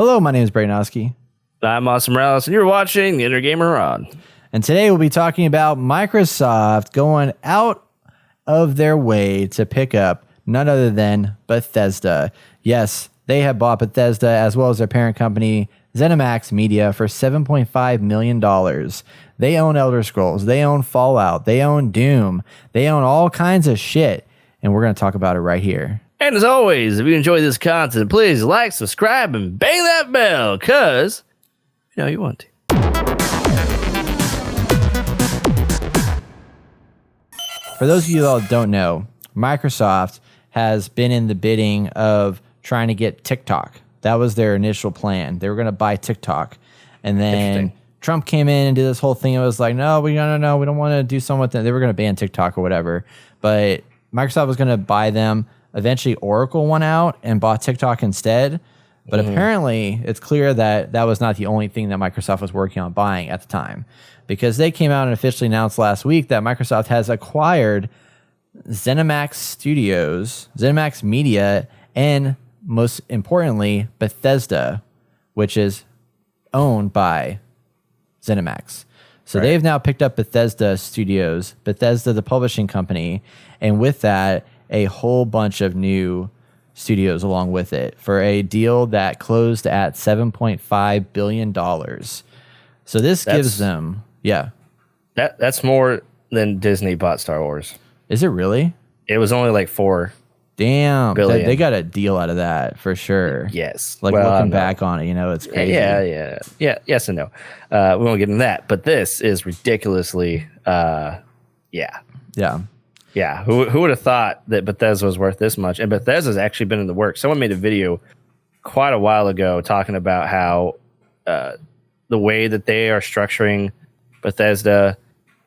Hello, my name is Braynoski. I'm Austin Morales, and you're watching the Inner Gamer On. And today we'll be talking about Microsoft going out of their way to pick up none other than Bethesda. Yes, they have bought Bethesda as well as their parent company, ZeniMax Media, for $7.5 million. They own Elder Scrolls. They own Fallout. They own Doom. They own all kinds of shit. And we're going to talk about it right here. And as always, if you enjoy this content, please like, subscribe, and bang that bell, because you know you want to. For those of you that don't know, Microsoft has been in the bidding of trying to get TikTok. That was their initial plan. They were going to buy TikTok. And then Trump came in and did this whole thing. It was like, no, we don't want to do something with them. They were going to ban TikTok or whatever. But Microsoft was going to buy them. Eventually, Oracle won out and bought TikTok instead. But apparently, it's clear that that was not the only thing that Microsoft was working on buying at the time, because they came out and officially announced last week that Microsoft has acquired ZeniMax Studios, ZeniMax Media, and most importantly, Bethesda, which is owned by ZeniMax. So they've now picked up Bethesda Studios, Bethesda, the publishing company, and with that, a whole bunch of new studios along with it for a deal that closed at $7.5 billion. So this gives them, That's more than Disney bought Star Wars. Is it really? It was only like $4 billion. They got a deal out of that for sure. Yes. Like looking back on it, it's crazy. Yeah. Yes and no. We won't get into that, but this is ridiculously, Yeah, who would have thought that Bethesda was worth this much? And Bethesda's actually been in the works. Someone made a video quite a while ago talking about how the way that they are structuring Bethesda,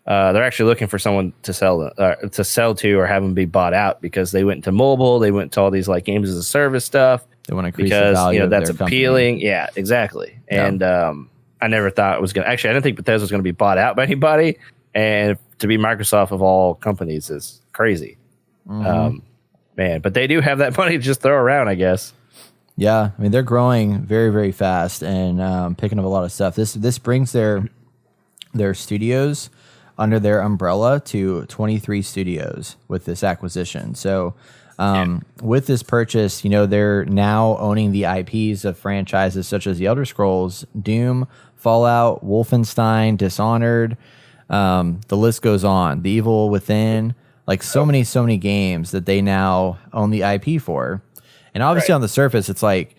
they're actually looking for someone to sell to or have them be bought out, because they went into mobile, they went to all these like games as a service stuff. They want to increase the value of that's their appealing. company. Yeah, exactly. Yeah. And I never thought it was going to. Actually, I didn't think Bethesda was going to be bought out by anybody. And to be Microsoft of all companies is crazy. Man, but they do have that money to just throw around, I guess. Yeah, I mean, they're growing very, very fast and picking up a lot of stuff. This brings their studios under their umbrella to 23 studios with this acquisition. So with this purchase, they're now owning the IPs of franchises such as the Elder Scrolls, Doom, Fallout, Wolfenstein, Dishonored. The list goes on. The Evil Within, like so many games that they now own the IP for. And obviously on the surface, it's like,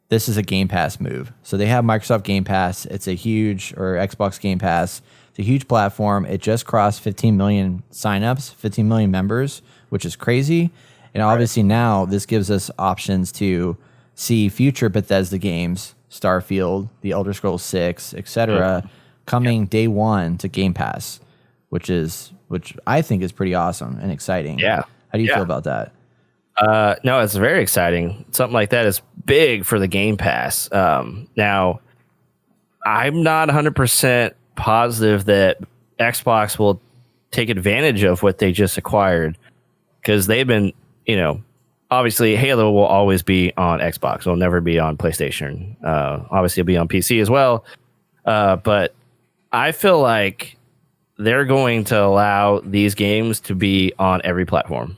this is a Game Pass move. So they have Microsoft Game Pass. It's a huge, or Xbox Game Pass. It's a huge platform. It just crossed 15 million signups, 15 million members, which is crazy. And obviously now this gives us options to see future Bethesda games, Starfield, the Elder Scrolls 6, etc., coming day one to Game Pass, which I think is pretty awesome and exciting. Yeah. How do you feel about that? No, it's very exciting. Something like that is big for the Game Pass. Now, I'm not 100% positive that Xbox will take advantage of what they just acquired, because they've been, obviously Halo will always be on Xbox. It'll never be on PlayStation. Obviously it'll be on PC as well. But I feel like they're going to allow these games to be on every platform.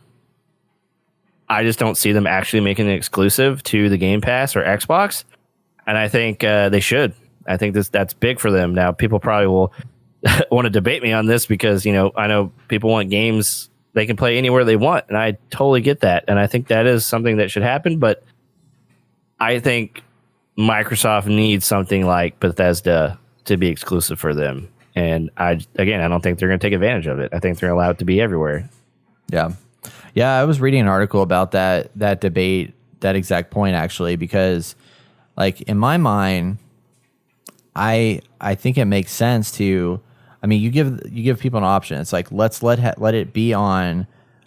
I just don't see them actually making it exclusive to the Game Pass or Xbox. And I think they should. I think that's big for them. Now, people probably will want to debate me on this because, I know people want games they can play anywhere they want. And I totally get that. And I think that is something that should happen. But I think Microsoft needs something like Bethesda to be exclusive for them. And I don't think they're going to take advantage of it. I think they're allowed to be everywhere. Yeah. I was reading an article about that debate, that exact point, actually, because like in my mind, I think it makes sense to, you give people an option. It's like, let's let it be on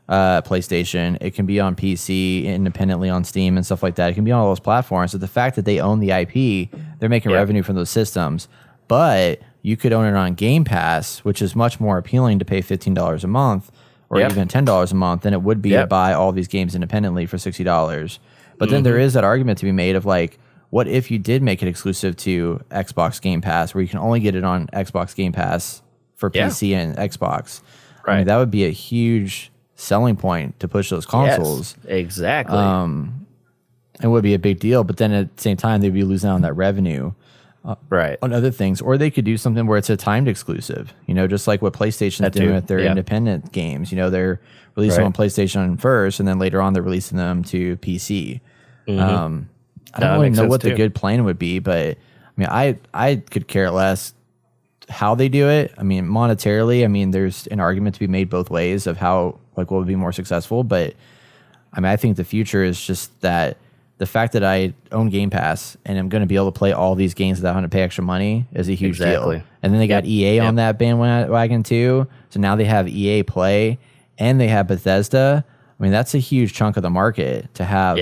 PlayStation. It can be on PC independently on Steam and stuff like that. It can be on all those platforms. So the fact that they own the IP, they're making revenue from those systems. But you could own it on Game Pass, which is much more appealing to pay $15 a month or even $10 a month than it would be to buy all these games independently for $60. But then there is that argument to be made of like, what if you did make it exclusive to Xbox Game Pass, where you can only get it on Xbox Game Pass for PC and Xbox? Right. I mean, that would be a huge selling point to push those consoles. Yes, exactly. It would be a big deal, but then at the same time, they'd be losing out on that revenue right. on other things. Or they could do something where it's a timed exclusive, just like what PlayStation's doing with their independent games. They're releasing them on PlayStation first, and then later on they're releasing them to PC. I don't really know what the good plan would be, but I mean, I could care less how they do it. I mean, monetarily, I mean, there's an argument to be made both ways of how, like, what would be more successful. But I mean, I think the future is just that the fact that I own Game Pass and I'm going to be able to play all these games without having to pay extra money is a huge deal. And then they got EA on that bandwagon too. So now they have EA Play and they have Bethesda. I mean, that's a huge chunk of the market to have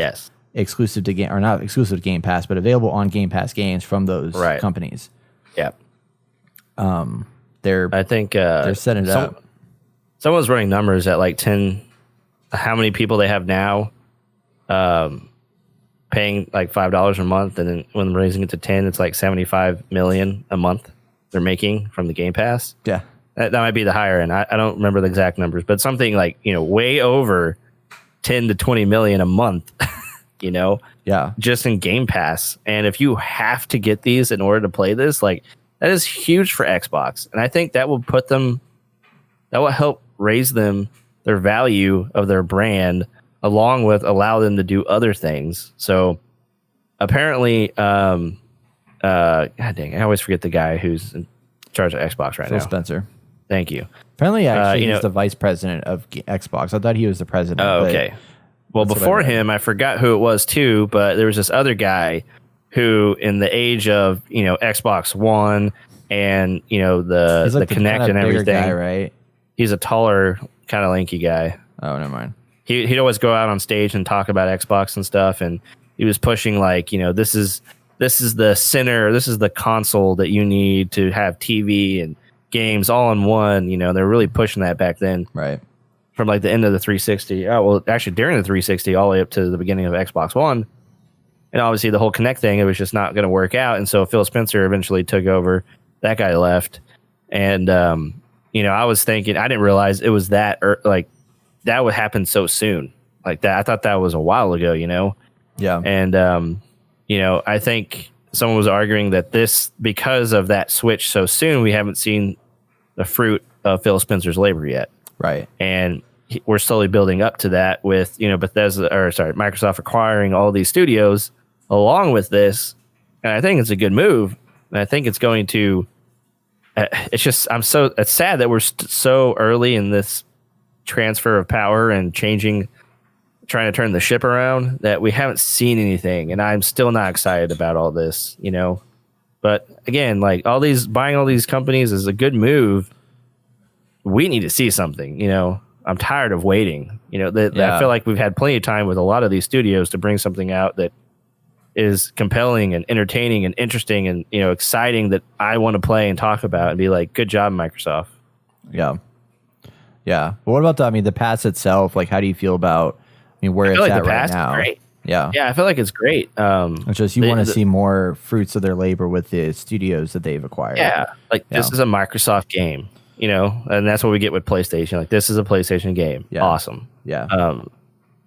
exclusive to game, or not exclusive to Game Pass, but available on Game Pass games from those companies. Yeah. I think they're setting it up. Someone's running numbers at like 10, how many people they have now paying like $5 a month, and then when raising it to 10, it's like 75 million a month they're making from the Game Pass. Yeah. That might be the higher end. I don't remember the exact numbers, but something like, way over 10 to 20 million a month, just in Game Pass. And if you have to get these in order to play this, like, that is huge for Xbox. And I think that will help raise their value of their brand, along with allow them to do other things. So apparently, God dang, I always forget the guy who's in charge of Xbox right now. Phil Spencer. Thank you. Apparently, actually, he's the vice president of Xbox. I thought he was the president. Oh, okay. Well, before him, I forgot who it was too, but there was this other guy who, in the age of Xbox One and the Kinect and everything, guy, right? He's a taller, kind of lanky guy. Oh, never mind. He'd always go out on stage and talk about Xbox and stuff, and he was pushing like, this is the center, this is the console that you need to have TV and games all in one. They're really pushing that back then, right? From like the end of the 360. Oh, well, actually during the 360, all the way up to the beginning of Xbox One. And obviously the whole Kinect thing, it was just not going to work out. And so Phil Spencer eventually took over. That guy left. And, I was thinking, I didn't realize it was that would happen so soon. Like that. I thought that was a while ago, Yeah. And, I think someone was arguing that because of that switch so soon, we haven't seen the fruit of Phil Spencer's labor yet. Right. And we're slowly building up to that with, Microsoft acquiring all these studios along with this. And I think it's a good move. And I think it's going to, it's sad that we're so early in this transfer of power and trying to turn the ship around, that we haven't seen anything. And I'm still not excited about all this, but again, like buying all these companies is a good move. We need to see something, I'm tired of waiting. I feel like we've had plenty of time with a lot of these studios to bring something out that is compelling and entertaining and interesting and, exciting, that I want to play and talk about and be like, good job, Microsoft. Yeah. Yeah. But what about the pass itself? Like, how do you feel about, where it's at right now? Great. Yeah. Yeah. I feel like it's great. It's just, you want to see more fruits of their labor with the studios that they've acquired. Yeah. Like, this is a Microsoft game. And that's what we get with PlayStation. Like, this is a PlayStation game. Yeah. Awesome. Yeah.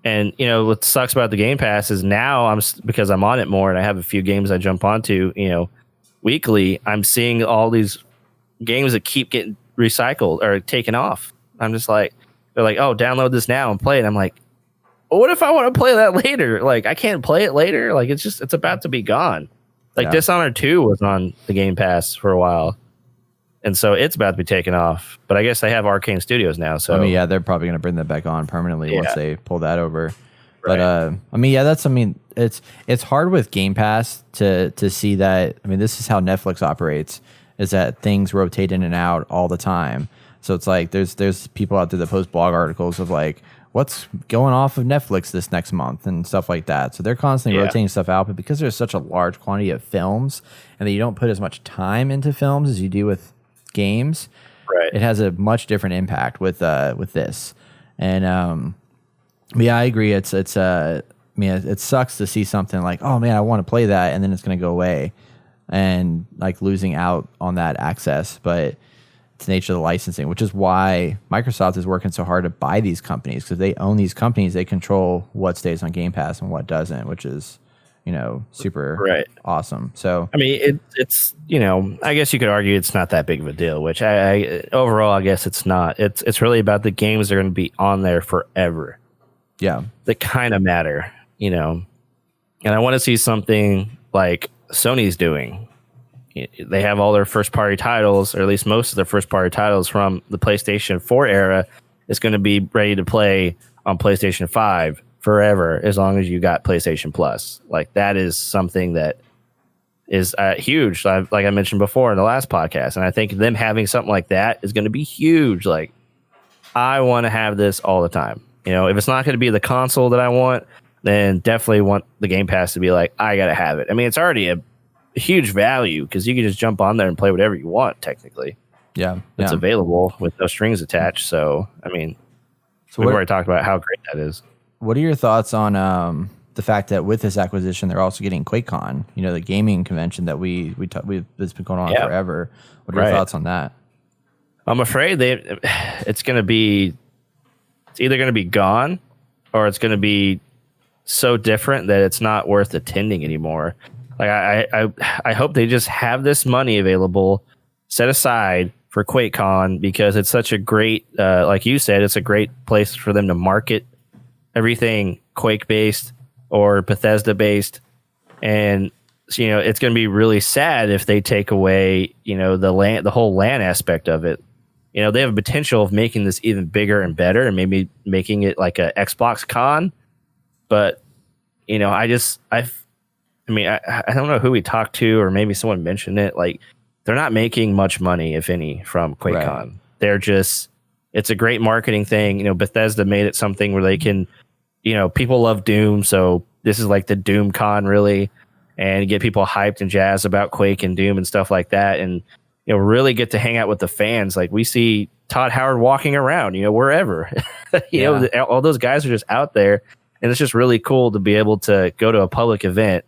And what sucks about the Game Pass is now because I'm on it more and I have a few games I jump onto, weekly, I'm seeing all these games that keep getting recycled or taken off. I'm just like, they're like, oh, download this now and play it. I'm like, well, what if I want to play that later? Like, I can't play it later. Like, it's about to be gone. Like, Dishonored 2 was on the Game Pass for a while. And so it's about to be taken off. But I guess they have Arcane Studios now. So they're probably going to bring that back on permanently once they pull that over. Right. But it's hard with Game Pass to see that. This is how Netflix operates, is that things rotate in and out all the time. So it's like there's people out there that post blog articles of like, what's going off of Netflix this next month and stuff like that. So they're constantly rotating stuff out. But because there's such a large quantity of films and that you don't put as much time into films as you do with games, right, it has a much different impact with this. And I agree. It's mean, it sucks to see something like, oh man, I want to play that, and then it's going to go away, and like losing out on that access. But it's the nature of the licensing, which is why Microsoft is working so hard to buy these companies, because they own these companies. They control what stays on Game Pass and what doesn't, which is, super awesome. So I mean, it's I guess you could argue it's not that big of a deal. Which I overall, I guess it's not. It's really about the games that are going to be on there forever. Yeah, that kind of matter, and I want to see something like Sony's doing. They have all their first party titles, or at least most of their first party titles from the PlayStation 4 era is going to be ready to play on PlayStation 5 forever, as long as you got PlayStation Plus. Like, that is something that is huge. Like I mentioned before in the last podcast. And I think them having something like that is going to be huge. Like, I want to have this all the time. If it's not going to be the console that I want, then definitely want the Game Pass to be like, I got to have it. I mean, it's already a huge value because you can just jump on there and play whatever you want, technically. Yeah. It's available with no strings attached. So, I mean, we've already talked about how great that is. What are your thoughts on the fact that with this acquisition, they're also getting QuakeCon, the gaming convention that we've it's been going on forever. What are your thoughts on that? I'm afraid it's either going to be gone, or it's going to be so different that it's not worth attending anymore. Like, I hope they just have this money available set aside for QuakeCon, because it's such a great, like you said, it's a great place for them to market everything Quake based or Bethesda based. And it's going to be really sad if they take away, the whole LAN aspect of it. They have a potential of making this even bigger and better, and maybe making it like a Xbox Con. But, I don't know who we talked to, or maybe someone mentioned it. Like, they're not making much money, if any, from QuakeCon. Right. They're just, it's a great marketing thing. Bethesda made it something where they can, people love Doom. So this is like the Doom Con, really, and get people hyped and jazzed about Quake and Doom and stuff like that. And, really get to hang out with the fans. Like, we see Todd Howard walking around, wherever, all those guys are just out there. And it's just really cool to be able to go to a public event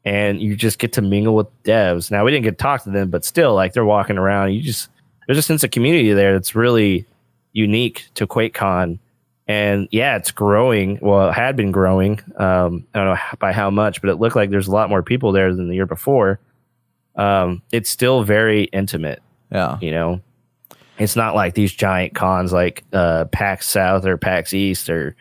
and you just get to mingle with devs. Now, we didn't get to talk to them, but still, like, they're walking around. There's a sense of community there that's really unique to QuakeCon. And yeah, it's growing. Well, it had been growing. I don't know by how much, but it looked like there's a lot more people there than the year before. It's still very intimate. Yeah. It's not like these giant cons like PAX South or PAX East or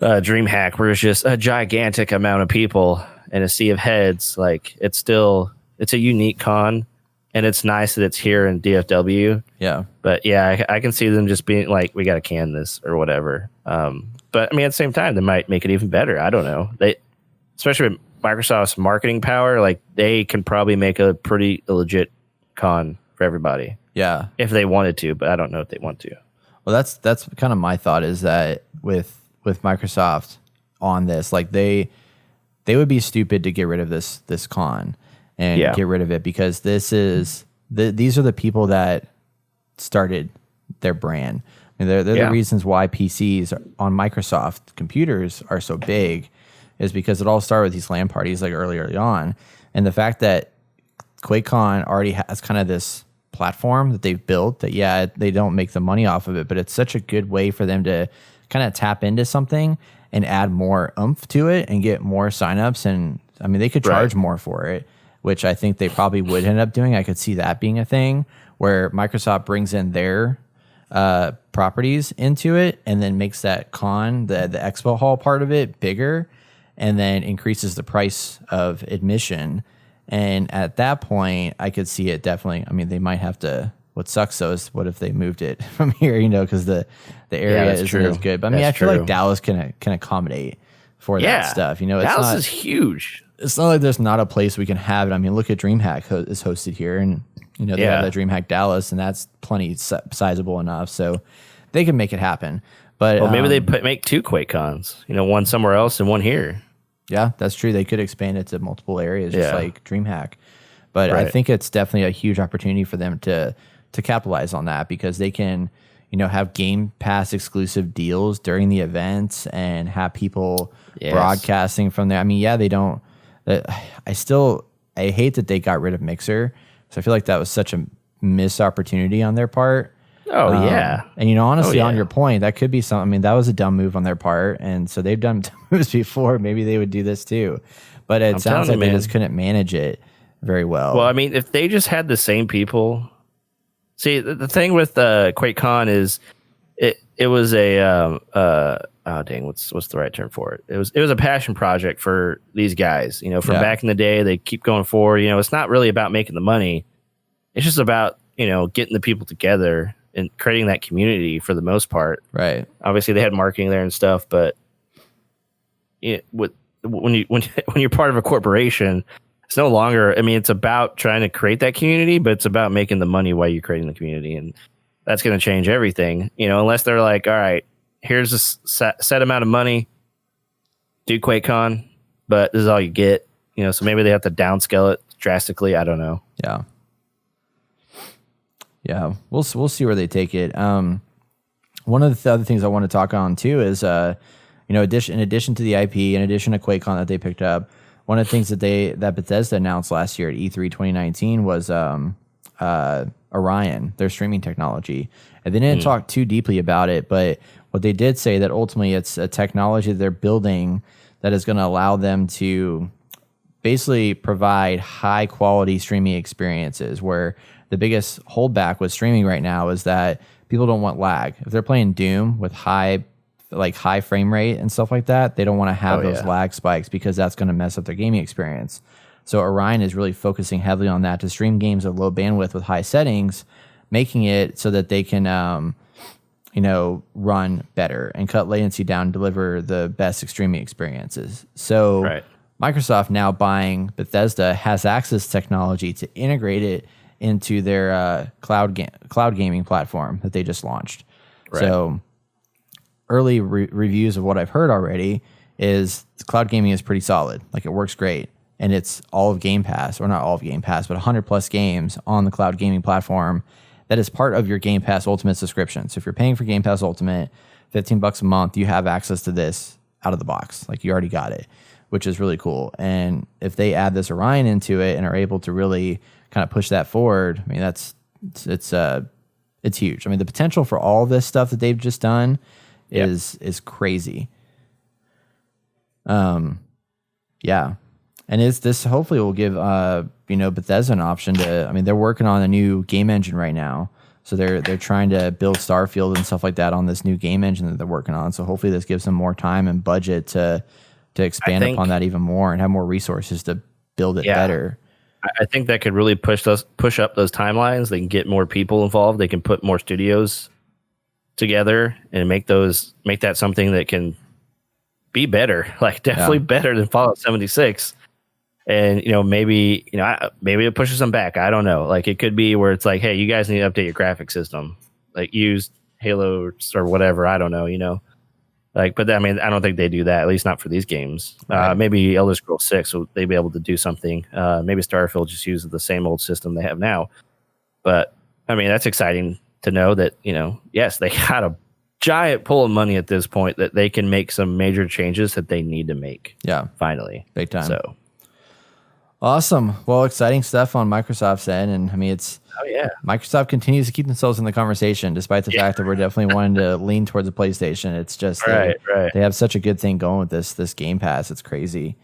DreamHack, where it's just a gigantic amount of people and a sea of heads. Like, it's a unique con, and it's nice that it's here in DFW. Yeah. But yeah, I can see them just being like, we got to can this or whatever. But I mean, at the same time, they might make it even better. I don't know. Especially with Microsoft's marketing power, like, they can probably make a pretty legit con for everybody. Yeah. If they wanted to, but I don't know if they want to. Well, that's kind of my thought, is that with Microsoft on this, like, they would be stupid to get rid of this con and get rid of it, because these are the people that started their brand. I mean, they're the reasons why PCs on Microsoft computers are so big, is because it all started with these LAN parties, like, early on. And the fact that QuakeCon already has kind of this platform that they've built, that they don't make the money off of it, but it's such a good way for them to kind of tap into something and add more oomph to it and get more signups. And I mean, they could charge more for it, which I think they probably would end up doing. I could see that being a thing where Microsoft brings in their properties into it and then makes that con, the expo hall part of it, bigger, and then increases the price of admission. And at that point, I could see it definitely. I mean, they might have to. What sucks, though, is what if they moved it from here, because the area isn't as good. But I mean, I feel like Dallas can accommodate for that stuff. Dallas is huge. It's not like there's not a place we can have it. I mean, look at DreamHack is hosted here, and they have the DreamHack Dallas, and that's plenty sizable enough, so they can make it happen. But maybe they make 2 QuakeCons, one somewhere else and one here. Yeah, that's true. They could expand it to multiple areas, just like DreamHack. But I think it's definitely a huge opportunity for them to capitalize on that, because they can, have Game Pass exclusive deals during the events and have people broadcasting from there. I mean, they don't. I hate that they got rid of Mixer. So I feel like that was such a missed opportunity on their part. Oh, yeah. And, honestly, on your point, that could be something. I mean, that was a dumb move on their part. And so they've done moves before. Maybe they would do this too. But it sounds like they just couldn't manage it very well. Well, I mean, if they just had the same people. See, the thing with QuakeCon is it was a oh dang, what's the right term for it? It was a passion project for these guys. From back in the day, they keep going forward. It's not really about making the money. It's just about getting the people together and creating that community for the most part. Right. Obviously, they had marketing there and stuff, but when you're part of a corporation, it's no longer. I mean, it's about trying to create that community, but it's about making the money while you're creating the community, and that's going to change everything. Unless they're like, all right, here's a set amount of money, do QuakeCon, but this is all you get. So maybe they have to downscale it drastically. I don't know. Yeah. Yeah, we'll see where they take it. One of the other things I want to talk on too is, in addition to the IP, in addition to QuakeCon that they picked up, one of the things that Bethesda announced last year at E3 2019 was Orion, their streaming technology, and they didn't talk too deeply about it, but what they did say that ultimately it's a technology they're building that is going to allow them to basically provide high quality streaming experiences, where the biggest holdback with streaming right now is that people don't want lag. If they're playing Doom with high frame rate and stuff like that, they don't want to have those lag spikes because that's going to mess up their gaming experience. So Orion is really focusing heavily on that to stream games of low bandwidth with high settings, making it so that they can, run better and cut latency down, deliver the best streaming experiences. So Microsoft, now buying Bethesda, has access technology to integrate it into their cloud gaming platform that they just launched. Right. So early reviews of what I've heard already is cloud gaming is pretty solid. Like, it works great. And it's all of Game Pass, or not all of Game Pass, but 100 plus games on the cloud gaming platform that is part of your Game Pass Ultimate subscription. So if you're paying for Game Pass Ultimate, $15 a month, you have access to this out of the box. Like, you already got it, which is really cool. And if they add this Orion into it and are able to really kind of push that forward, I mean, it's huge. I mean, the potential for all this stuff that they've just done is crazy. Yeah. And this hopefully will give Bethesda an option to. I mean, they're working on a new game engine right now, so they're trying to build Starfield and stuff like that on this new game engine that they're working on. So hopefully this gives them more time and budget to expand upon that even more and have more resources to build it better. I think that could really push up those timelines. They can get more people involved. They can put more studios together and make that something that can be better, like definitely better than Fallout 76. And maybe it pushes them back. I don't know. Like, it could be where it's like, hey, you guys need to update your graphic system, like use Halo or whatever. I don't know. Like, but I mean, I don't think they do that, at least not for these games. Right. Maybe Elder Scrolls 6 will they be able to do something. Maybe Starfield just uses the same old system they have now. But I mean, that's exciting to know that yes, they got a giant pool of money at this point that they can make some major changes that they need to make. Yeah, finally, big time. So. Awesome. Well, exciting stuff on Microsoft's end. And I mean, Microsoft continues to keep themselves in the conversation, despite the fact that we're definitely wanting to lean towards a PlayStation. It's just they have such a good thing going with this Game Pass. It's crazy.